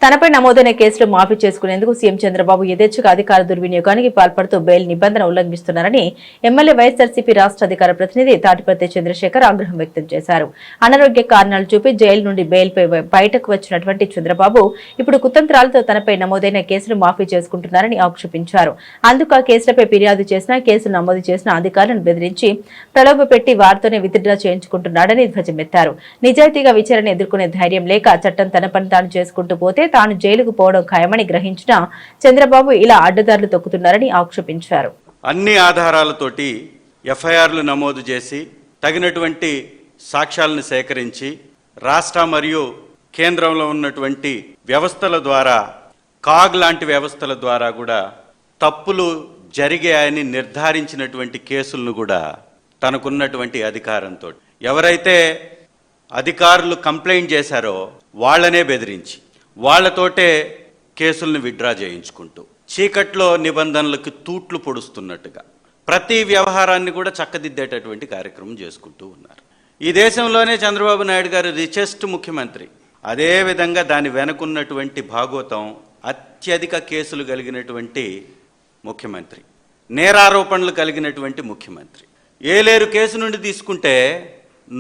తనపై నమోదైన కేసులు మాఫీ చేసుకునేందుకు సీఎం చంద్రబాబు యథేచ్ఛగా అధికార దుర్వినియోగానికి పాల్పడుతూ బెయిల్ నిబంధన ఉల్లంఘిస్తున్నారని ఎమ్మెల్యే వైఎస్ఆర్సీపీ రాష్ట్ర అధికార ప్రతినిధి తాటిపర్తి చంద్రశేఖర్ ఆగ్రహం వ్యక్తం చేశారు. అనారోగ్య కారణాలు చూపి జైలు నుండి బెయిల్పై బయటకు వచ్చినటువంటి చంద్రబాబు ఇప్పుడు కుతంత్రాలతో తనపై నమోదైన కేసులు మాఫీ చేసుకుంటున్నారని ఆక్షేపించారు. అందుకు ఆ కేసులపై ఫిర్యాదు చేసినా కేసులు నమోదు చేసిన అధికారులను బెదిరించి ప్రలోభపెట్టి వారితోనే విత్డ్రా చేయించుకుంటున్నాడని ధ్వజమెత్తారు. నిజాయితీగా విచారణ ఎదుర్కొనే ధైర్యం లేక చట్టం తన పని తాను చేసుకుంటూ పోతే తాను జైలుకు పోవడం ఖాయమని గ్రహించిన చంద్రబాబు ఇలా అడ్డదారులు తొక్కుతున్నారని ఆక్షేపించారు. అన్ని ఆధారాలతోటి ఎఫ్ఐఆర్లు నమోదు చేసి తగినటువంటి సాక్ష్యాలను సేకరించి రాష్ట్ర మరియు కేంద్రంలో ఉన్నటువంటి వ్యవస్థల ద్వారా కాగ్ లాంటి వ్యవస్థల ద్వారా కూడా తప్పులు జరిగాయని నిర్ధారించినటువంటి కేసులను కూడా తనకున్నటువంటి అధికారంతో ఎవరైతే అధికారులు కంప్లైంట్ చేశారో వాళ్ళనే బెదిరించి వాళ్లతోటే కేసులను విత్డ్రా చేయించుకుంటూ చీకట్లో నిబంధనలకు తూట్లు పొడుస్తున్నట్టుగా ప్రతి వ్యవహారాన్ని కూడా చక్కదిద్దేటటువంటి కార్యక్రమం చేసుకుంటూ ఉన్నారు. ఈ దేశంలోనే చంద్రబాబు నాయుడు గారు రిచెస్ట్ ముఖ్యమంత్రి. అదేవిధంగా దాని వెనుకున్నటువంటి భాగోతం అత్యధిక కేసులు కలిగినటువంటి ముఖ్యమంత్రి, నేరారోపణలు కలిగినటువంటి ముఖ్యమంత్రి. ఏలేరు కేసు నుండి తీసుకుంటే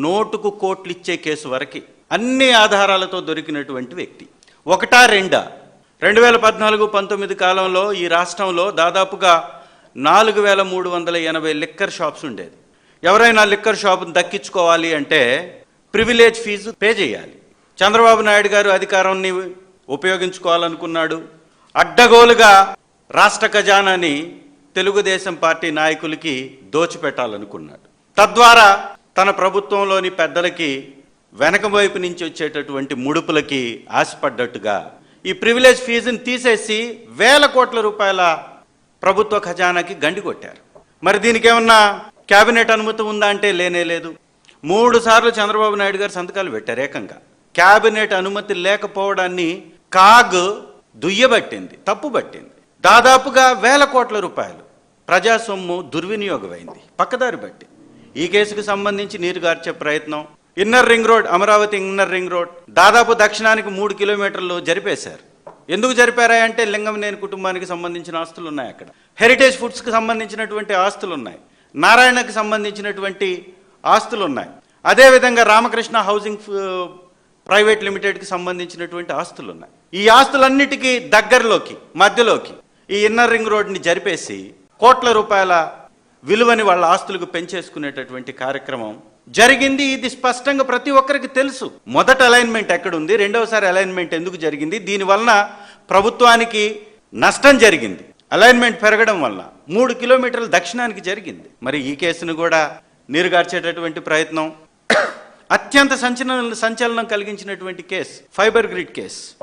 నోటుకు కోట్లు ఇచ్చే కేసు వరకు అన్ని ఆధారాలతో దొరికినటువంటి వ్యక్తి. ఒకటా రెండా 2014-19 కాలంలో ఈ రాష్ట్రంలో దాదాపుగా 4380 లిక్కర్ షాప్స్ ఉండేది. ఎవరైనా లిక్కర్ షాప్ను దక్కించుకోవాలి అంటే ప్రివిలేజ్ ఫీజు పే చేయాలి. చంద్రబాబు నాయుడు గారు అధికారాన్ని ఉపయోగించుకోవాలనుకున్నాడు. అడ్డగోలుగా రాష్ట్ర ఖజానాని తెలుగుదేశం పార్టీ నాయకులకి దోచిపెట్టాలనుకున్నాడు. తద్వారా తన ప్రభుత్వంలోని పెద్దలకి వెనక వైపు నుంచి వచ్చేటటువంటి ముడుపులకి ఆశపడ్డట్టుగా ఈ ప్రివిలేజ్ ఫీజుని తీసేసి వేల కోట్ల రూపాయల ప్రభుత్వ ఖజానాకి గండి కొట్టారు. మరి దీనికి ఏమన్నా కేబినెట్ అనుమతి ఉందా అంటే లేనే లేదు. 3 సార్లు చంద్రబాబు నాయుడు గారు సంతకాలు పెట్టారు. ఏకంగా కేబినెట్ అనుమతి లేకపోవడాన్ని కాగ్ దుయ్యబట్టింది, తప్పుబట్టింది. దాదాపుగా వేల కోట్ల రూపాయలు ప్రజాసొమ్ము దుర్వినియోగమైంది, పక్కదారి బట్టి. ఈ కేసుకు సంబంధించి నీరు గార్చే ప్రయత్నం, inner ring road, Amaravati inner ring road దాదాపు దక్షిణానికి 3 కిలోమీటర్లు జరిపేశారు. ఎందుకు జరిపారా అంటే లింగంనేని కుటుంబానికి సంబంధించిన ఆస్తులు ఉన్నాయి అక్కడ, హెరిటేజ్ ఫుడ్స్కి సంబంధించినటువంటి ఆస్తులు ఉన్నాయి, నారాయణకి సంబంధించినటువంటి ఆస్తులు ఉన్నాయి, అదేవిధంగా రామకృష్ణ హౌసింగ్ ప్రైవేట్ లిమిటెడ్కి సంబంధించినటువంటి ఆస్తులు ఉన్నాయి. ఈ ఆస్తులన్నిటికీ దగ్గరలోకి మధ్యలోకి ఈ ఇన్నర్ రింగ్ రోడ్ని జరిపేసి కోట్ల రూపాయల విలువని వాళ్ళ ఆస్తులకు పెంచేసుకునేటటువంటి కార్యక్రమం జరిగింది. ఇది స్పష్టంగా ప్రతి ఒక్కరికి తెలుసు. మొదట అలైన్మెంట్ ఎక్కడుంది, రెండవసారి అలైన్మెంట్ ఎందుకు జరిగింది, దీనివలన ప్రభుత్వానికి నష్టం జరిగింది. అలైన్మెంట్ పెరగడం వల్ల 3 కిలోమీటర్ల దక్షిణానికి జరిగింది. మరి ఈ కేసును కూడా నీరుగార్చేటటువంటి ప్రయత్నం, అత్యంత సంచలనం కలిగించినటువంటి కేసు ఫైబర్ గ్రిడ్ కేసు.